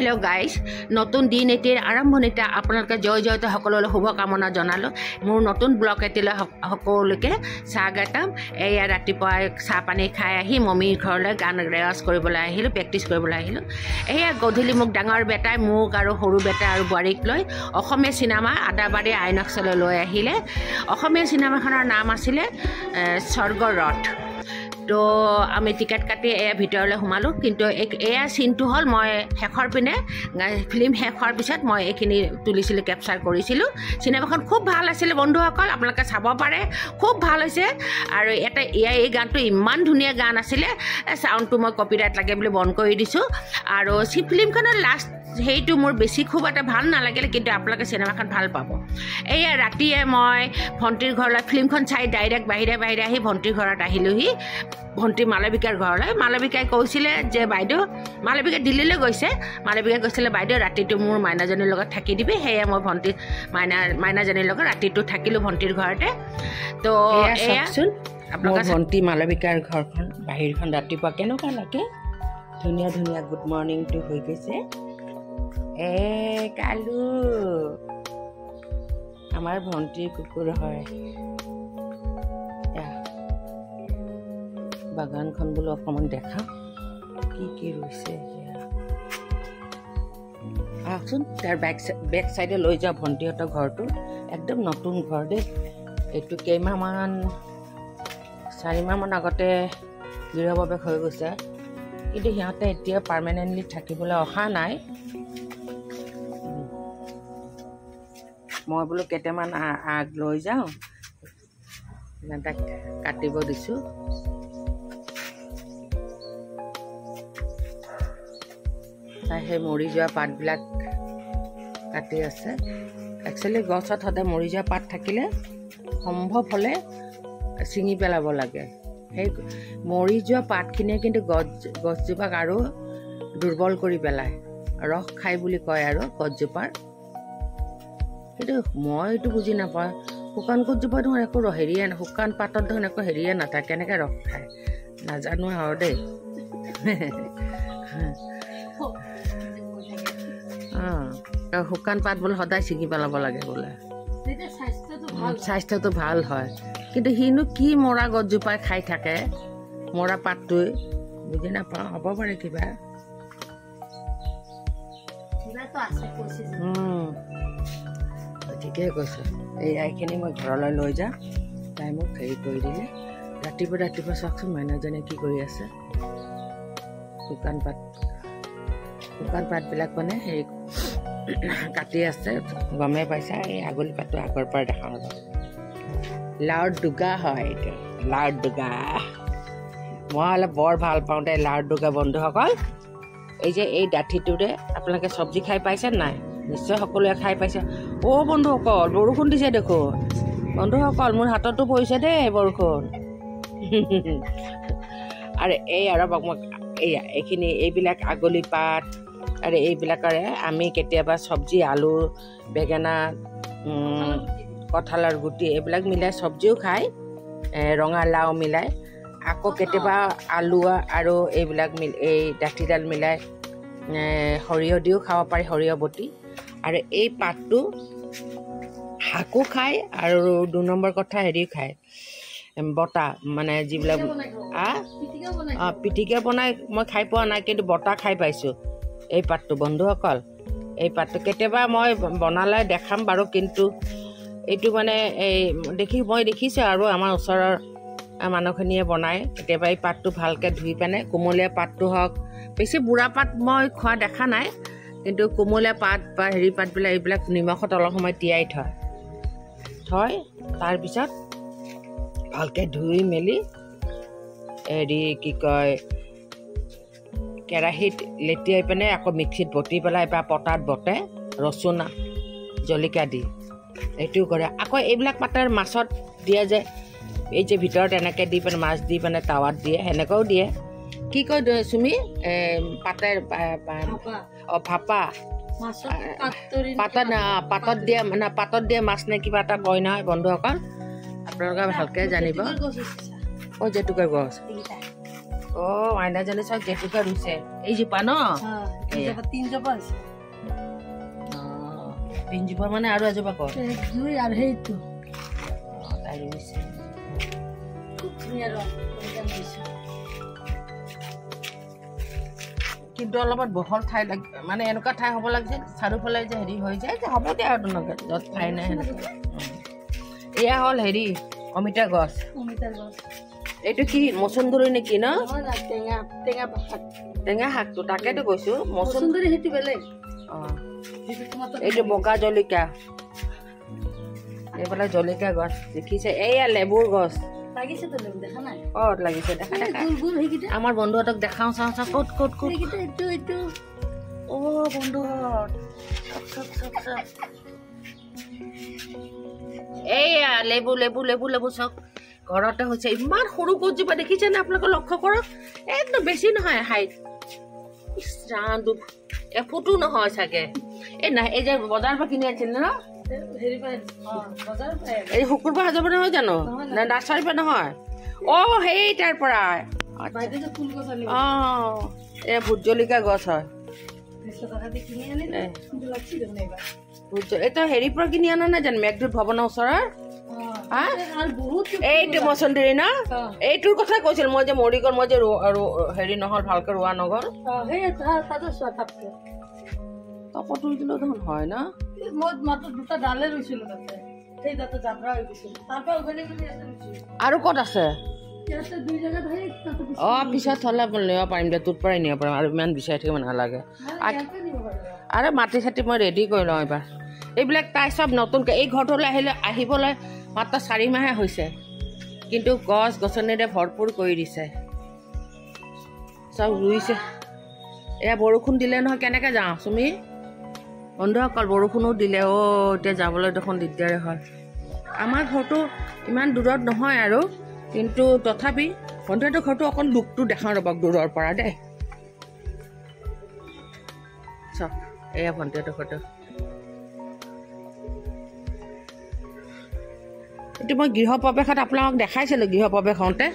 hello guys नतुन दिन एटिर आरम्भणिता आपनालोके जय जयते सकलोले शुभकामना जनालो मोर नतुन ब्लग एटिले सकलोके स्वागतम एया रातिपुवाई चाह पानी खाई आहि मम्मीर घरले गान रेवाज কৰিবলৈ আহিলো প্ৰেক্টিছ কৰিবলৈ আহিলো एया गधूली মোক ডাঙৰ বেটাই মোক আৰু সৰু বেটা আৰু বুঢ়ীক লৈ অসমীয়া সিনেমা আদাবাৰী আইনক্সলৈ লৈ আহিলে অসমীয়া সিনেমাখনৰ নাম আছিল স্বৰ্গৰ ৰথ तो आमी टिकेट काटी एया भितरले हुमालो किन्तु एया सीनटु हल मैं शेषर पिने फिल्म शेषर पिছত मैं एखिनि तुलिसिलो कैप्चार करिसिलो सिनेमाखन खूब भाल आছিলে बन्धुসকল আপোনালোকে চাব পাৰে खूब भाल হৈছে আৰু এটা এই গানটো ইমান ধুনিয়া গান আছিলে সাউন্ডটো মই কপিৰাইট লাগে বুলি বন্ধ কৰি দিছো আৰু সি ফিল্মখনৰ লাষ্ট সেইটো মোৰ বেছি খুব এটা ভাল নালাগিলে কিন্তু আপোনালোকে সিনেমাখন ভাল পাব এয়া ৰাতিয়ে মই ভণ্টিৰ ঘৰলৈ ফিল্মখন চাই ডাইৰেক্ট বাহিৰে বাহিৰে আহি ভণ্টিৰ ঘৰত আহিলোহি ভণ্টি মালবিকাৰ ঘৰলৈ মালবিকাই কৈছিলে যে বাইদেউ মালবিকা দিল্লীলৈ গৈছে মালবিকাই কৈছিলে বাইদেউ ৰাতিটো মোৰ মাইনাজনীৰ লগত থাকি দিবি হেয়া মই ভণ্টি মাইনাজনীৰ লগত ৰাতিটো থাকিলো ভণ্টিৰ ঘৰতে তো এয়া আপোনালোকে ভণ্টি মালবিকাৰ ঘৰখন বাহিৰখন ৰাতিপুৱা কেনেকুৱা লাগে ধুনীয়া ধুনীয়া গুড মৰ্নিংটো হৈ গৈছে কালু আমাৰ ভণ্টিৰ কুকুৰ হয় বাগানখন বোলো অকণমান দেখা কি ৰৈছে আহকচোন তাৰ বেক চাইডে লৈ যাওঁ ভণ্টিহঁতৰ ঘৰটো একদম নতুন ঘৰ দেই এইটো কেইমাহমান 4 মাহমান আগতে গৃহপ্ৰৱেশ হৈ গৈছে কিন্তু সিহঁতে এতিয়া পাৰ্মানেণ্টলি থাকিবলৈ অহা নাই মই বোলো কেইটামান আগ লৈ যাওঁ তাক কাটিব দিছোঁ তাই সেই মৰি যোৱা পাতবিলাক কাটি আছে একচুৱেলি গছত সদায় মৰি যোৱা পাত থাকিলে সম্ভৱ হ'লে ছিঙি পেলাব লাগে সেই মৰি যোৱা পাতখিনিয়ে কিন্তু গছজোপাক আৰু দুৰ্বল কৰি পেলায় ৰস খাই বুলি কয় আৰু গছজোপাৰ কিন্তু মই এইটো বুজি নাপাওঁ শুকান গছজোপা দেখোন একো হেৰিয়ে শুকান পাতত দেখোন একো হেৰিয়ে নাথাকে কেনেকৈ ৰস খায় নাজানো আৰু দেই শুকান পাত বোলে সদায় ছিঙি পেলাব লাগে বোলে স্বাস্থ্যটো ভাল হয় কিন্তু সিনো কি মৰা গছজোপাই খাই থাকে মৰা পাতটোৱে বুজি নাপাওঁ হ'ব পাৰে কিবা ঠিকেই কৈছে এইখিনি মই ঘৰলৈ লৈ যাম তাই মোক হেৰি কৰি দিলে ৰাতিপুৱা চাওকচোন মাইনাজনীয়ে কি কৰি আছে শুকান পাতবিলাক মানে হেৰি কাটি আছে গমে পাইছা এই আগলি পাতটো আগৰ পৰা দেখা নাযায় লাউৰ ডুগা হয় এইটো লাউৰ ডুগা মই অলপ বৰ ভাল পাওঁ দে লাউৰ ডুগা বন্ধুসকল এই যে এই ডাঠিটোৰে আপোনালোকে চব্জি খাই পাইছে নাই নিশ্চয় সকলোৱে খাই পাইছে বন্ধুসকল বৰষুণ দিছে দেখোন বন্ধুসকল মোৰ হাততো পৰিছে দেই বৰষুণ আৰু এই আৰু মই এইখিনি এইবিলাক আগলি পাত আৰু এইবিলাকৰে আমি কেতিয়াবা চব্জি আলু বেঙেনা কঁঠালৰ গুটি এইবিলাক মিলাই চব্জিও খাই ৰঙালাও মিলাই আকৌ কেতিয়াবা আলু আৰু এইবিলাক এই ডাঠিডাল মিলাই সৰিয়হ দিও খাব পাৰি সৰিয়হ বটি আৰু এই পাতটো শাকো খায় আৰু 2 নম্বৰ কথা হেৰিও খায় বটা মানে যিবিলাক পিটিকা বনাই মই খাই পোৱা নাই কিন্তু বটা খাই পাইছোঁ এই পাতটো বন্ধুসকল এই পাতটো কেতিয়াবা মই বনালে দেখাম বাৰু কিন্তু এইটো মানে মই দেখিছোঁ আৰু আমাৰ ওচৰৰ মানুহখিনিয়ে বনায় কেতিয়াবা এই পাতটো ভালকৈ ধুই পিনে কোমলীয়া পাতটো হওক বেছি বুঢ়া পাত মই খোৱা দেখা নাই কিন্তু কোমলীয়া পাত বা হেৰি পাতবিলাক এইবিলাক নিমখত অলপ সময় তিয়াই থয় তাৰপিছত ভালকৈ ধুই মেলি হেৰি কি কয় কেৰাহীত লেটিয়াই পিনে আকৌ মিক্সিত বটি পেলাই বা পটাত বটে ৰচুন জলকীয়া দি এইটো কৰে আকৌ এইবিলাক পাতৰ মাছত দিয়ে যে এই যে ভিতৰত এনেকৈ দি পিনে মাছ দি পিনে টাৱাত দিয়ে সেনেকৈও দিয়ে কি কয় চুমি পাতেৰ ভাপা পাতত দিয়া মাছ নে কিবা এটা কয় নহয় বন্ধুসকল আপোনালোকে ভালকে জানিব জেতুকাৰ গছ মাইনাজনী চব জেতুকা ৰুইছে এইজোপা ন 3 মানে আৰু এজোপা কয় তাই ৰুইছে কিন্তু অলপমান বহল ঠাই মানে এনেকুৱা ঠাই হ'ব লাগিছিল চাৰিওফালে যে হেৰি হৈ যায় যে হ'ব দে আৰু তেনেকৈ য'ত ঠাই নাই এয়া হ'ল হেৰি অমিতা গছ এইটো কি মচুন্দৰী নেকি ন টেঙা শাকটো তাকেতো কৈছো মচুন্দৰী সেইটো বেলেগ এইটো বগা জলকীয়া এইফালে জলকীয়া গছ দেখিছে এয়া লেবুৰ গছ লাগিছে দেখা আমাৰ বন্ধুহঁতক দেখাওঁ চাওঁ চাওঁ ক'ত বন্ধুহঁত এয়া লেবু লেবু লেবু লেবু চাওক ঘৰতে হৈছে ইমান সৰু গছজোপা দেখিছেনে আপোনালোকে লক্ষ্য কৰক একদম বেছি নহয় হাইট এফুটো নহয় চাগে এই যে বজাৰৰ পৰা কিনি আনিছিল ন এই শুকুৰবাৰ যাব নহয় জানো না নাৰ্চাৰীৰ পৰা নহয় সেই তাৰ পৰা এই ভোট জলকীয়া গছ হয় এইটো হেৰিৰ পৰা কিনি অনা নাই জানো মেঘদূত ভৱনৰ ওচৰৰ এইটো মচুন্দৰী ন এইটোৰ কথা কৈছিল মই যে মৰি গ'ল মই যে হেৰি নহল ভালকে ৰোৱা নগল তপত ৰুই দিলেও দেখোন হয় ন আৰু ক'ত আছে পিছত থলে নিব পাৰিম দে তোৰ পৰাই নিব পাৰিম আৰু ইমান বিচাৰি থাকিব নালাগে আৰু মাটি চাটি মই ৰেডি কৰি লওঁ এইবাৰ এইবিলাক তাই চব নতুনকৈ এই ঘৰটোলৈ আহিবলৈ মাত্ৰ 4 মাহে হৈছে কিন্তু গছ গছনিৰে ভৰপূৰ কৰি দিছে চব ৰুইছে এয়া বৰষুণ দিলে নহয় কেনেকৈ যাওঁ তুমি বন্ধুসকল বৰষুণো দিলে এতিয়া যাবলৈ দেখোন দিগদাৰে হয় আমাৰ ঘৰটো ইমান দূৰত নহয় আৰু কিন্তু তথাপি ভণ্টিহঁতৰ ঘৰটো অকণ লুকটো দেখাওঁ ৰ'বক দূৰৰ পৰা দেই চব এয়া ভণ্টিহঁতৰ ঘৰটো এইটো মই গৃহ প্ৰৱেশত আপোনালোকক দেখাইছিলোঁ গৃহ প্ৰৱেশ হওঁতে